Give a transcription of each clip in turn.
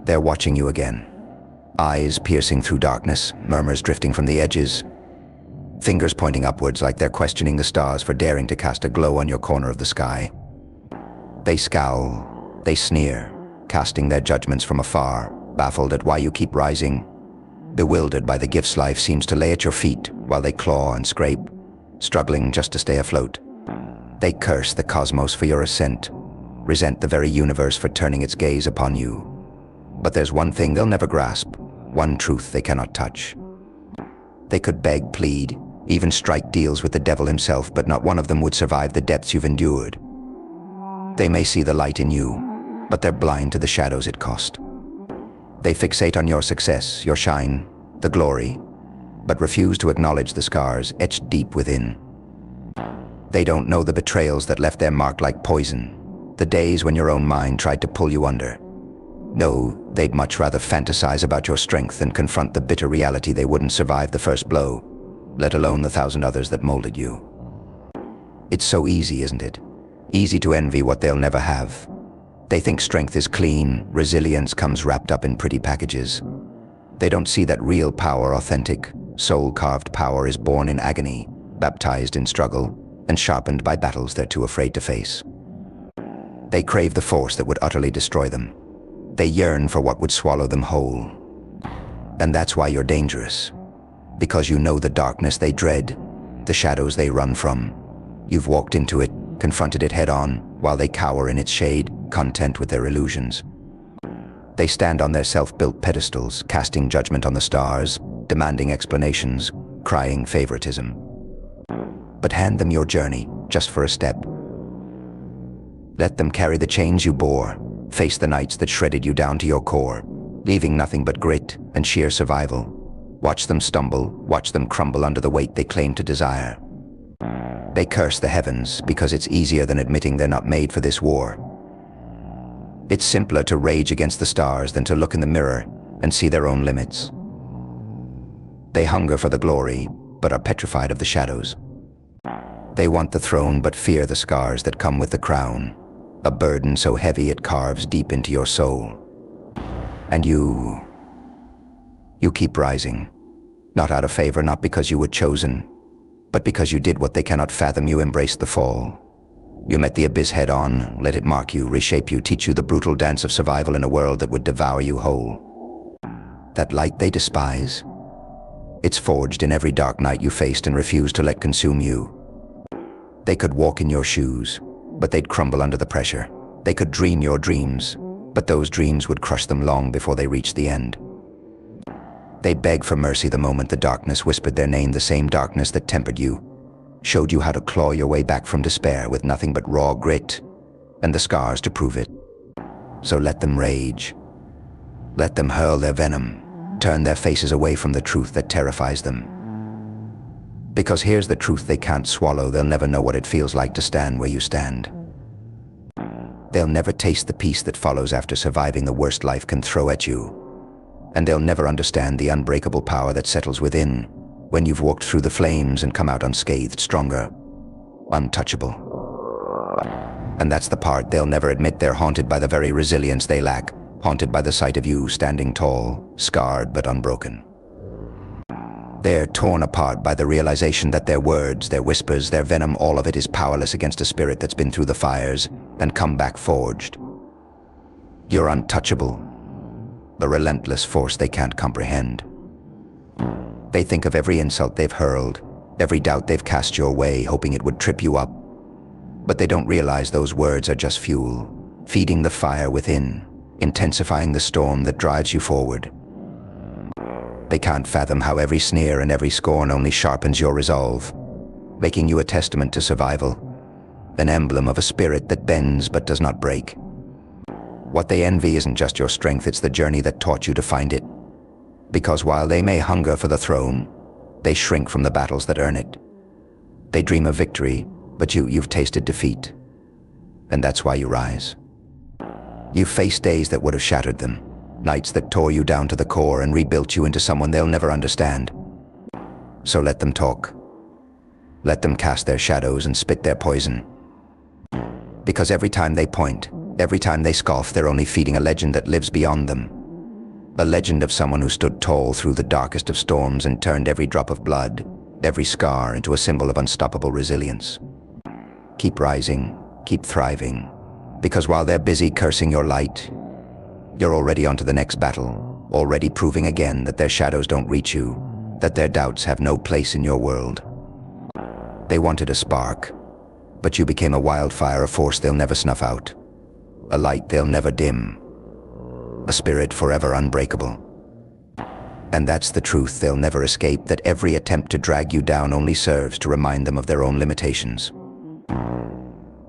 They're watching you again. Eyes piercing through darkness, murmurs drifting from the edges, fingers pointing upwards like they're questioning the stars for daring to cast a glow on your corner of the sky. They scowl, they sneer, casting their judgments from afar, baffled at why you keep rising, bewildered by the gifts life seems to lay at your feet while they claw and scrape, struggling just to stay afloat. They curse the cosmos for your ascent, resent the very universe for turning its gaze upon you. But there's one thing they'll never grasp, one truth they cannot touch. They could beg, plead, even strike deals with the devil himself, but not one of them would survive the depths you've endured. They may see the light in you, but they're blind to the shadows it cost. They fixate on your success, your shine, the glory, but refuse to acknowledge the scars etched deep within. They don't know the betrayals that left their mark like poison, the days when your own mind tried to pull you under. No, they'd much rather fantasize about your strength than confront the bitter reality they wouldn't survive the first blow, let alone the 1,000 others that molded you. It's so easy, isn't it? Easy to envy what they'll never have. They think strength is clean, resilience comes wrapped up in pretty packages. They don't see that real power, authentic, soul-carved power is born in agony, baptized in struggle, and sharpened by battles they're too afraid to face. They crave the force that would utterly destroy them. They yearn for what would swallow them whole. And that's why you're dangerous. Because you know the darkness they dread, the shadows they run from. You've walked into it, confronted it head-on, while they cower in its shade, content with their illusions. They stand on their self-built pedestals, casting judgment on the stars, demanding explanations, crying favoritism. But hand them your journey, just for a step. Let them carry the chains you bore, face the nights that shredded you down to your core, leaving nothing but grit and sheer survival. Watch them stumble, watch them crumble under the weight they claim to desire. They curse the heavens because it's easier than admitting they're not made for this war. It's simpler to rage against the stars than to look in the mirror and see their own limits. They hunger for the glory, but are petrified of the shadows. They want the throne but fear the scars that come with the crown, a burden so heavy it carves deep into your soul. And you keep rising, not out of favor, not because you were chosen, but because you did what they cannot fathom. You embraced the fall. You met the abyss head-on, let it mark you, reshape you, teach you the brutal dance of survival in a world that would devour you whole. That light they despise, it's forged in every dark night you faced and refused to let consume you. They could walk in your shoes, but they'd crumble under the pressure. They could dream your dreams, but those dreams would crush them long before they reached the end. They beg for mercy the moment the darkness whispered their name, the same darkness that tempered you, showed you how to claw your way back from despair with nothing but raw grit and the scars to prove it. So let them rage. Let them hurl their venom, turn their faces away from the truth that terrifies them. Because here's the truth they can't swallow. They'll never know what it feels like to stand where you stand. They'll never taste the peace that follows after surviving the worst life can throw at you. And they'll never understand the unbreakable power that settles within when you've walked through the flames and come out unscathed, stronger, untouchable. And that's the part they'll never admit. They're haunted by the very resilience they lack, haunted by the sight of you standing tall, scarred but unbroken. They're torn apart by the realization that their words, their whispers, their venom, all of it is powerless against a spirit that's been through the fires and come back forged. You're untouchable, the relentless force they can't comprehend. They think of every insult they've hurled, every doubt they've cast your way, hoping it would trip you up. But they don't realize those words are just fuel, feeding the fire within, intensifying the storm that drives you forward. They can't fathom how every sneer and every scorn only sharpens your resolve, making you a testament to survival, an emblem of a spirit that bends but does not break. What they envy isn't just your strength, it's the journey that taught you to find it. Because while they may hunger for the throne, they shrink from the battles that earn it. They dream of victory, but you've tasted defeat. And that's why you rise. You've faced days that would have shattered them, nights that tore you down to the core and rebuilt you into someone they'll never understand. So let them talk. Let them cast their shadows and spit their poison. Because every time they point, every time they scoff, they're only feeding a legend that lives beyond them. A legend of someone who stood tall through the darkest of storms and turned every drop of blood, every scar into a symbol of unstoppable resilience. Keep rising, keep thriving, because while they're busy cursing your light, you're already onto the next battle, already proving again that their shadows don't reach you, that their doubts have no place in your world. They wanted a spark, but you became a wildfire, a force they'll never snuff out, a light they'll never dim, a spirit forever unbreakable. And that's the truth they'll never escape, that every attempt to drag you down only serves to remind them of their own limitations.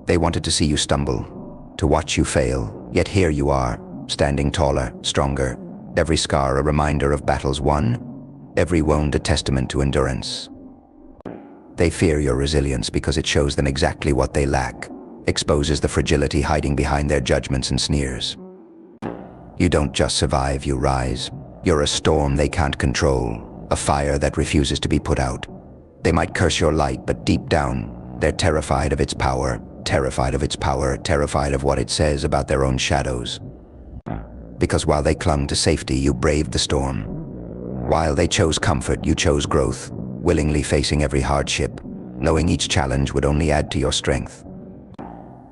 They wanted to see you stumble, to watch you fail, yet here you are, standing taller, stronger, every scar a reminder of battles won, every wound a testament to endurance. They fear your resilience because it shows them exactly what they lack, exposes the fragility hiding behind their judgments and sneers. You don't just survive, you rise. You're a storm they can't control, a fire that refuses to be put out. They might curse your light, but deep down, they're terrified of its power, terrified of its power, terrified of what it says about their own shadows. Because while they clung to safety, you braved the storm. While they chose comfort, you chose growth, willingly facing every hardship, knowing each challenge would only add to your strength.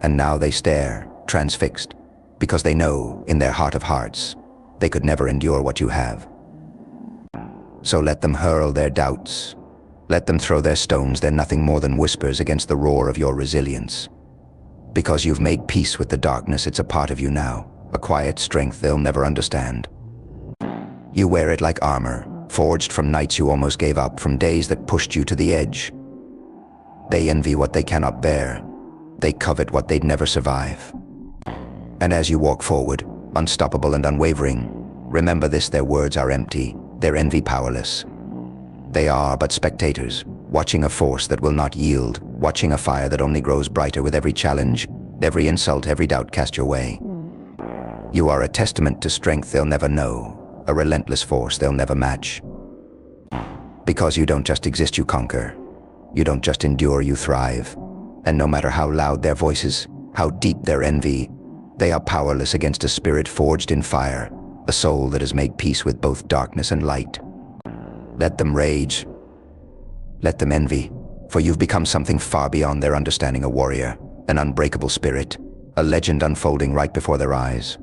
And now they stare, transfixed, because they know, in their heart of hearts, they could never endure what you have. So let them hurl their doubts. Let them throw their stones. They're nothing more than whispers against the roar of your resilience. Because you've made peace with the darkness, it's a part of you now, a quiet strength they'll never understand. You wear it like armor, forged from nights you almost gave up, from days that pushed you to the edge. They envy what they cannot bear. They covet what they'd never survive. And as you walk forward, unstoppable and unwavering, remember this: their words are empty, their envy powerless. They are but spectators, watching a force that will not yield, watching a fire that only grows brighter with every challenge, every insult, every doubt cast your way. You are a testament to strength they'll never know, a relentless force they'll never match. Because you don't just exist, you conquer. You don't just endure, you thrive. And no matter how loud their voices, how deep their envy, they are powerless against a spirit forged in fire, a soul that has made peace with both darkness and light. Let them rage. Let them envy, for you've become something far beyond their understanding, a warrior, an unbreakable spirit, a legend unfolding right before their eyes.